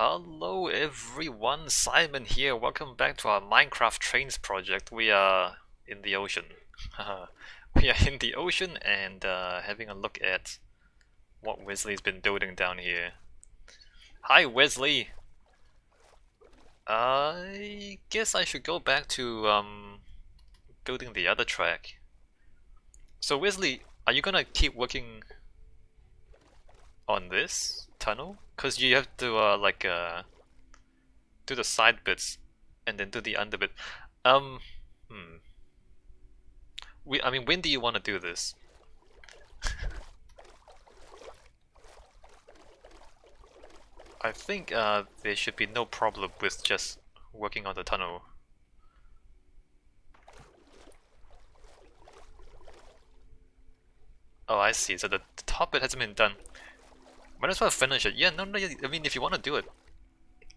Hello everyone, Simon here. Welcome back to our Minecraft Trains project. We are in the ocean. We are in the ocean and having a look at what Wesley's been building down here. Hi Wesley! I guess I should go back to building the other track. So Wesley, are you gonna keep working on this tunnel? Cause you have to do the side bits and then do the under bit. Um, hmm. I mean, when do you want to do this? I think there should be no problem with just working on the tunnel. Oh, I see. So the top bit hasn't been done. Might as well finish it. Yeah, no, I mean, if you want to do it.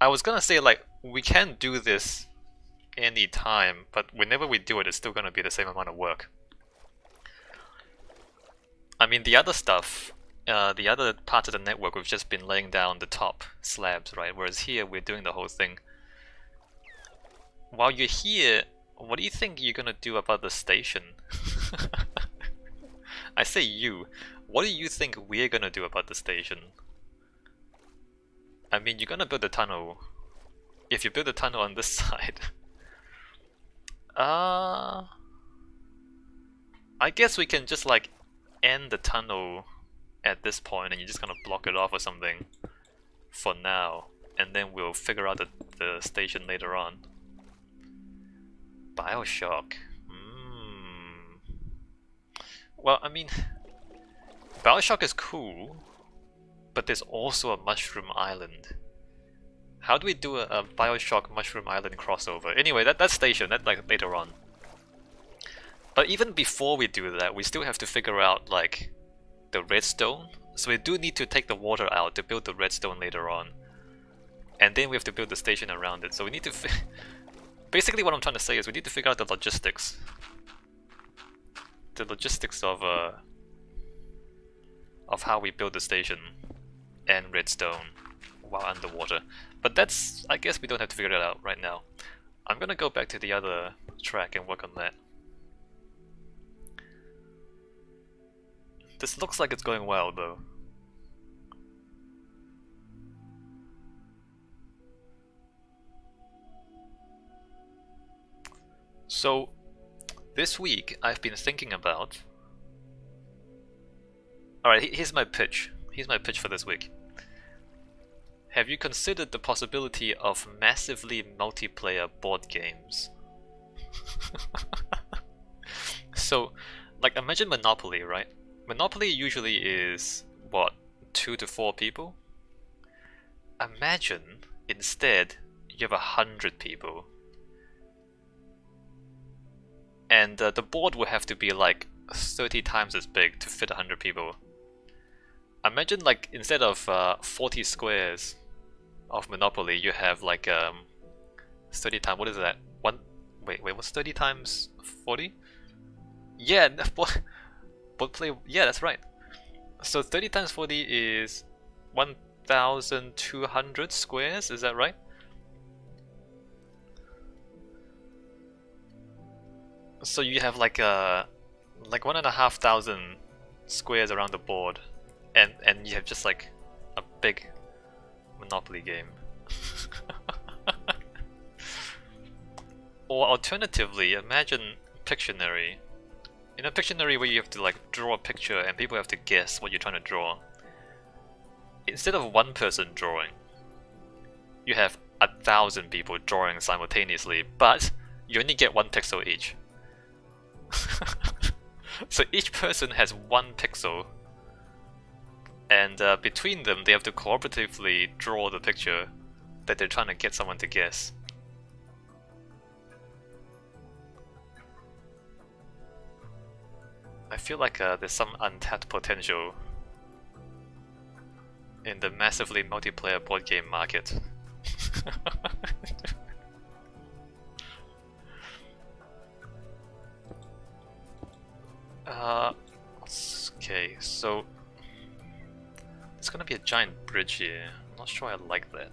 I was gonna say, like, we can do this any time, but whenever we do it, it's still gonna be the same amount of work. I mean, the other stuff, the other parts of the network, we've just been laying down the top slabs, right? Whereas here, we're doing the whole thing. While you're here, what do you think you're gonna do about the station? I say you. What do you think we're gonna do about the station? I mean, you're gonna build a tunnel. If you build a tunnel on this side... I guess we can just like end the tunnel at this point and you're just gonna block it off or something for now, and then we'll figure out the station later on. Bioshock. Well, I mean, Bioshock is cool, but there's also a Mushroom Island. How do we do a Bioshock Mushroom Island crossover? Anyway, that station, that like later on. But even before we do that, we still have to figure out like the redstone. So we do need to take the water out to build the redstone later on. And then we have to build the station around it. So we need to basically what I'm trying to say is we need to figure out the logistics. The logistics of how we build the station and redstone while underwater. But that's, I guess we don't have to figure that out right now. I'm gonna go back to the other track and work on that. This looks like it's going well though. So, this week I've been thinking about... Alright, here's my pitch. Here's my pitch for this week. Have you considered the possibility of massively multiplayer board games? So, like imagine Monopoly, right? Monopoly usually is, what, 2 to 4 people? Imagine, instead, you have 100 people. And the board will have to be like 30 times as big to fit 100 people. Imagine like, instead of 40 squares of Monopoly, you have like 30 times, what is that? Wait, what's 30 times 40? Yeah, yeah, that's right. So 30 times 40 is 1,200 squares, is that right? So you have like 1,500 squares around the board, and you have just like a big Monopoly game. Or alternatively, imagine Pictionary. In a Pictionary where you have to like draw a picture and people have to guess what you're trying to draw. Instead of one person drawing, you have 1,000 people drawing simultaneously, but you only get 1 pixel each. So each person has 1 pixel, and between them they have to cooperatively draw the picture that they're trying to get someone to guess. I feel like there's some untapped potential in the massively multiplayer board game market. Okay, so there's gonna be a giant bridge here. I'm not sure I like that.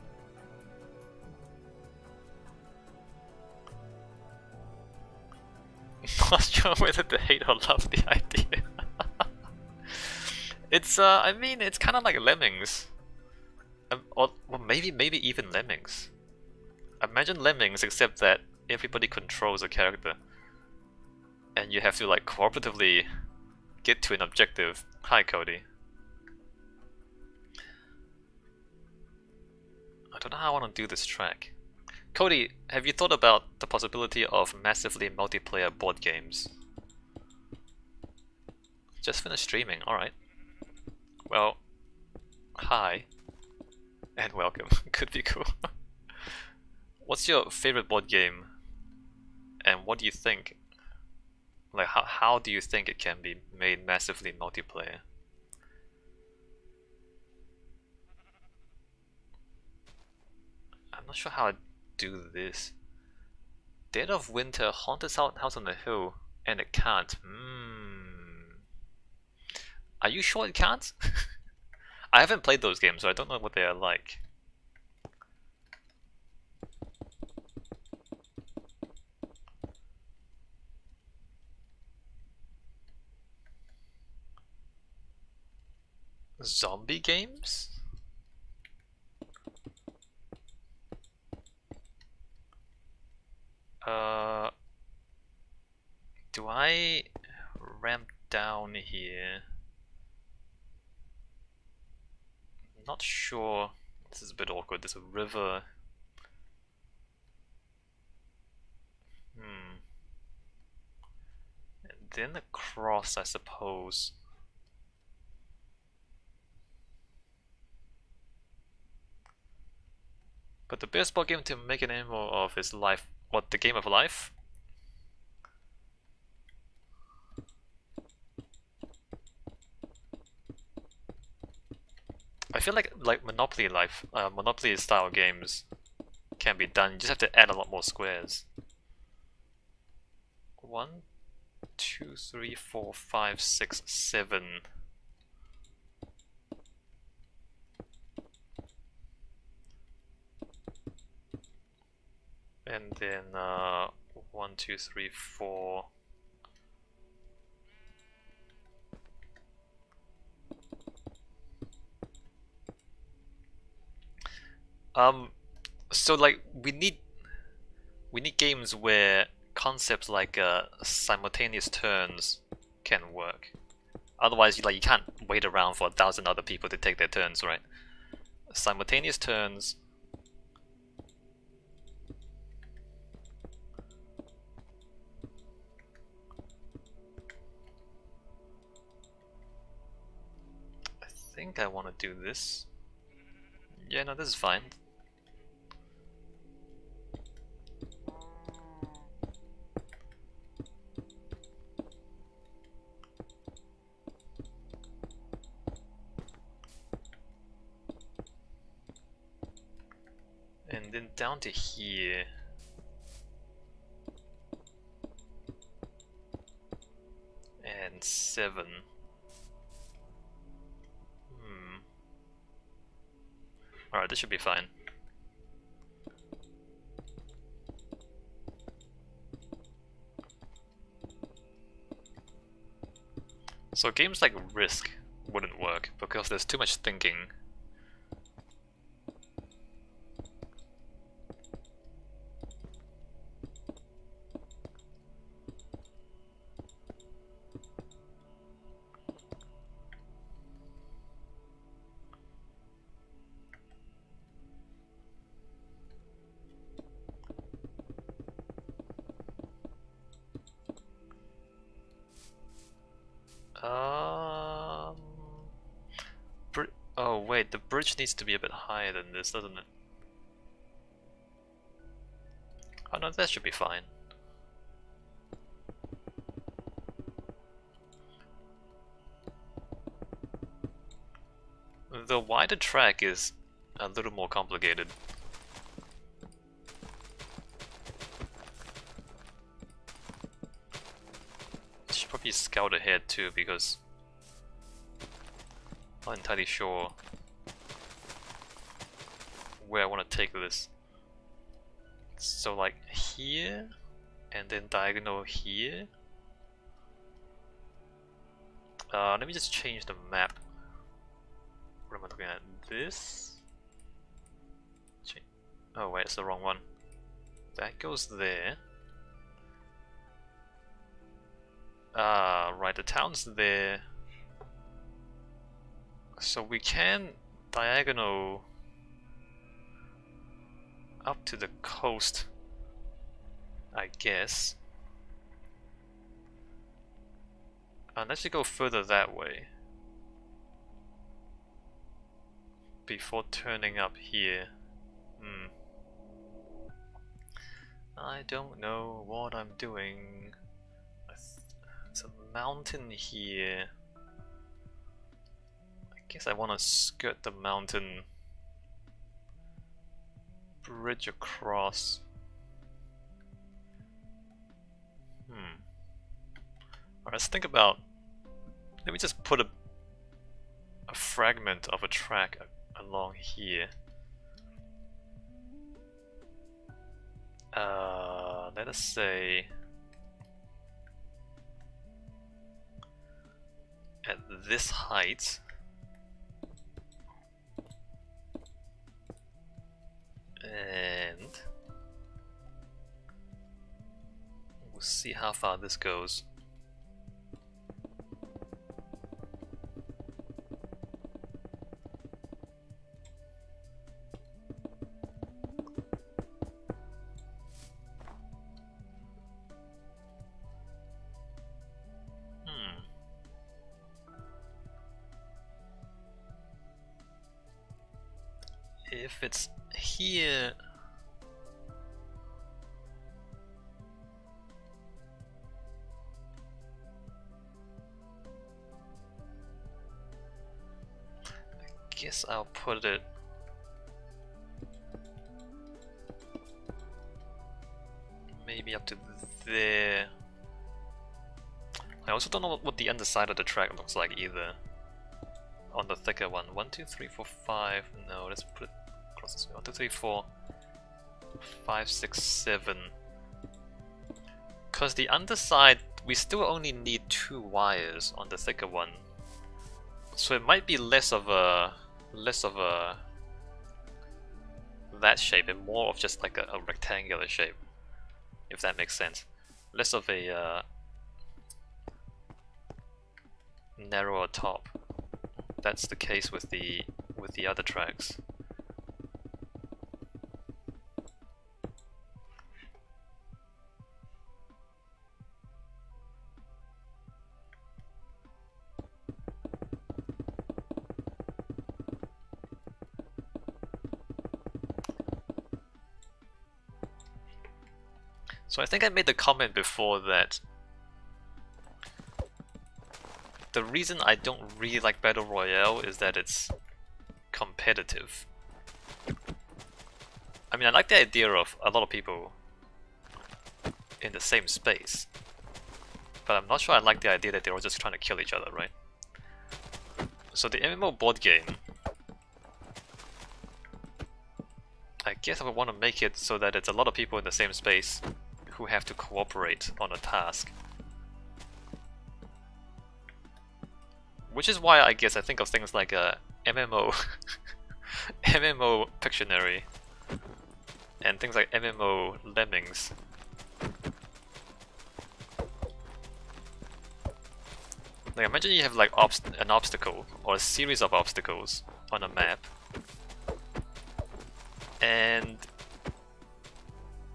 Not sure whether to hate or love the idea. It's I mean, it's kind of like Lemmings, or well, maybe even Lemmings. Imagine Lemmings, except that everybody controls a character, and you have to like cooperatively get to an objective. Hi, Cody. I don't know how I want to do this track. Cody, have you thought about the possibility of massively multiplayer board games? Just finished streaming, alright. Well, hi, and welcome. Could be cool. What's your favorite board game, and what do you think? Like, how do you think it can be made massively multiplayer? I'm not sure how I'd do this. Dead of Winter, Haunted House on the Hill, and it can't. Are you sure it can't? I haven't played those games, so I don't know what they are like. Zombie games? Do I ramp down here? Not sure. This is a bit awkward. There's a river. And then a cross, I suppose. But the best board game to make an animal of is Life. What, the Game of Life? I feel like Monopoly Life, Monopoly style games can be done. You just have to add a lot more squares. 1, 2, 3, 4, 5, 6, 7. And then 1, 2, 3, 4. So like we need games where concepts like simultaneous turns can work. Otherwise, you can't wait around for 1,000 other people to take their turns, right? Simultaneous turns. I think I want to do this. Yeah, no, this is fine. And then down to here. And 7. Alright, this should be fine. So games like Risk wouldn't work because there's too much thinking. Oh wait, the bridge needs to be a bit higher than this, doesn't it? Oh no, that should be fine. The wider track is a little more complicated. Should probably scout ahead too, because I'm not entirely sure where I want to take this. So like here, and then diagonal here. Let me just change the map. What am I looking at? This? Oh wait, it's the wrong one. That goes there. Right, the town's there. So we can diagonal up to the coast, I guess. Unless you go further that way before turning up here. I don't know what I'm doing. There's a mountain here. I guess I want to skirt the mountain. Bridge across. Alright, let's think about... Let me just put a fragment of a track along here. Let us say at this height, and we'll see how far this goes. If it's here, I guess I'll put it maybe up to there. I also don't know what the underside of the track looks like either. On the thicker one. 1, 2, 3, 4, 5. No, let's put it across this way. 1, 2, 3, 4, 5, 6, 7. Because the underside, we still only need 2 wires on the thicker one. So it might be less of a that shape and more of just like a rectangular shape, if that makes sense. Less of a narrower top. That's the case with the other tracks. So I think I made the comment before that the reason I don't really like Battle Royale is that it's competitive. I mean, I like the idea of a lot of people in the same space, but I'm not sure I like the idea that they're all just trying to kill each other, right? So the MMO board game, I guess I would want to make it so that it's a lot of people in the same space who have to cooperate on a task. Which is why I guess I think of things like MMO, MMO Pictionary, and things like MMO Lemmings. Like imagine you have like an obstacle or a series of obstacles on a map, and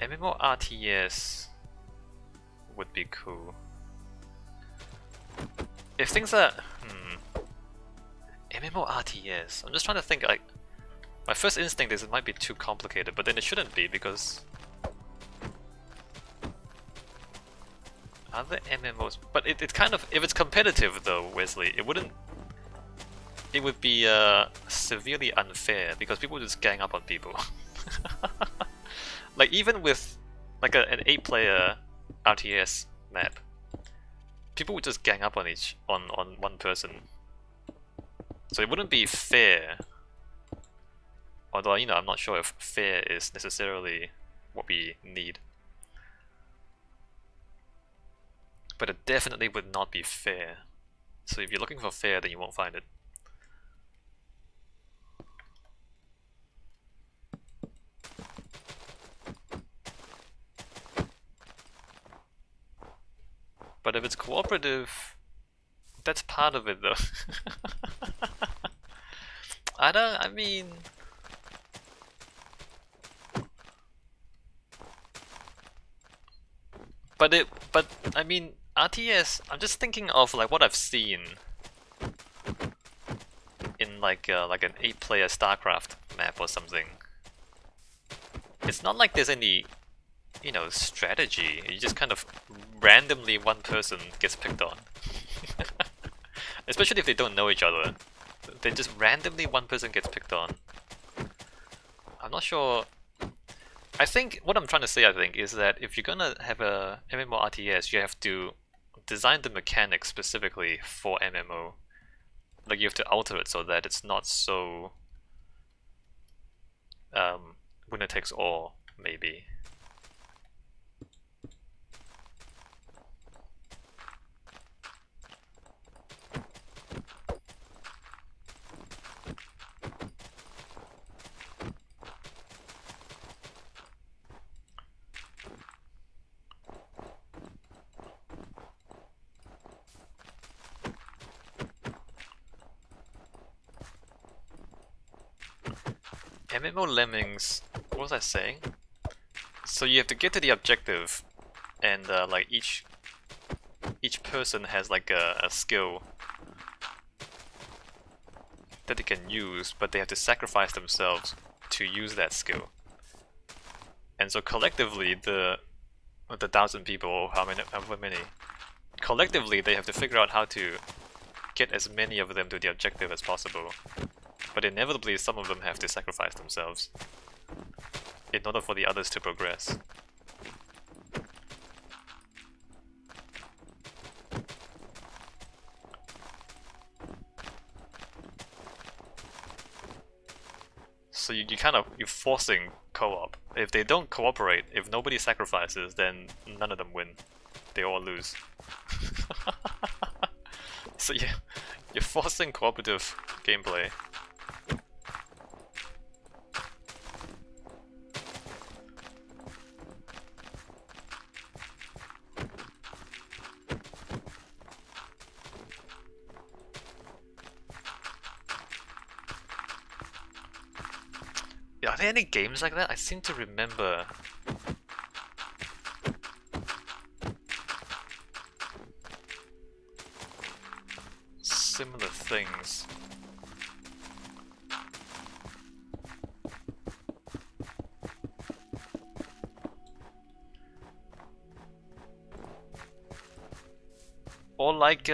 MMO RTS would be cool. If things are MMO RTS, I'm just trying to think. Like, my first instinct is it might be too complicated, but then it shouldn't be because other MMOs. But it kind of, if it's competitive though, Wesley, it wouldn't. It would be severely unfair because people would just gang up on people. Like even with like an 8-player RTS map, people would just gang up on on one person. So it wouldn't be fair. Although, you know, I'm not sure if fair is necessarily what we need. But it definitely would not be fair. So if you're looking for fair, then you won't find it. But if it's cooperative, that's part of it though. I mean... But I mean, RTS, I'm just thinking of like what I've seen in like an 8-player StarCraft map or something. It's not like there's any, you know, strategy. You just kind of randomly one person gets picked on. Especially if they don't know each other. They just randomly one person gets picked on. I'm not sure. I think what I'm trying to say, I think, is that if you're gonna have a MMORTS, you have to design the mechanics specifically for MMO. Like you have to alter it so that it's not so winner takes all, maybe. MMO Lemmings, what was I saying? So you have to get to the objective, and like each person has like a skill that they can use, but they have to sacrifice themselves to use that skill. And so collectively, the 1,000 people, or however many, collectively they have to figure out how to get as many of them to the objective as possible. But inevitably, some of them have to sacrifice themselves in order for the others to progress. So you're forcing co-op. If they don't cooperate, if nobody sacrifices, then none of them win. They all lose. So yeah, you're forcing cooperative gameplay. Are there any games like that? I seem to remember. Similar things. Or like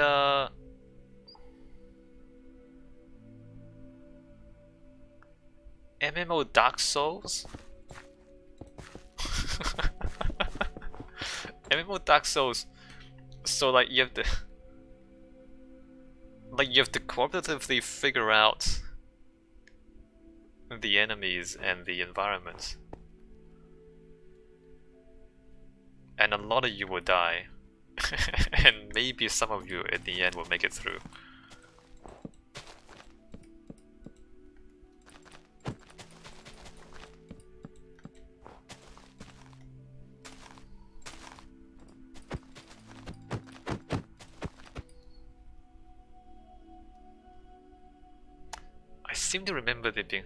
MMO Dark Souls? MMO Dark Souls. So like you have to cooperatively figure out the enemies and the environment. And a lot of you will die. And maybe some of you at the end will make it through. I seem to remember there being...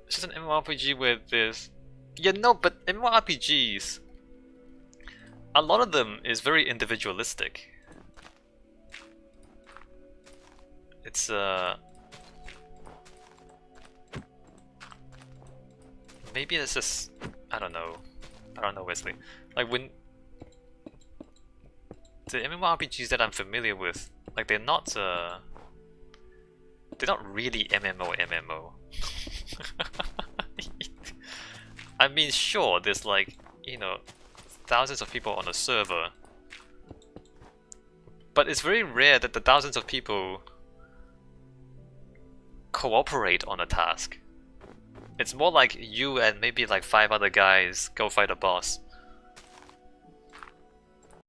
It's just an MMORPG with this... Yeah, no, but MMORPGs... A lot of them is very individualistic. It's maybe it's just... I don't know, Wesley. Like when... The MMORPGs that I'm familiar with, like they're not really MMO. I mean, sure, there's like, you know, thousands of people on a server, but it's very rare that the thousands of people cooperate on a task. It's more like you and maybe like 5 other guys go fight a boss,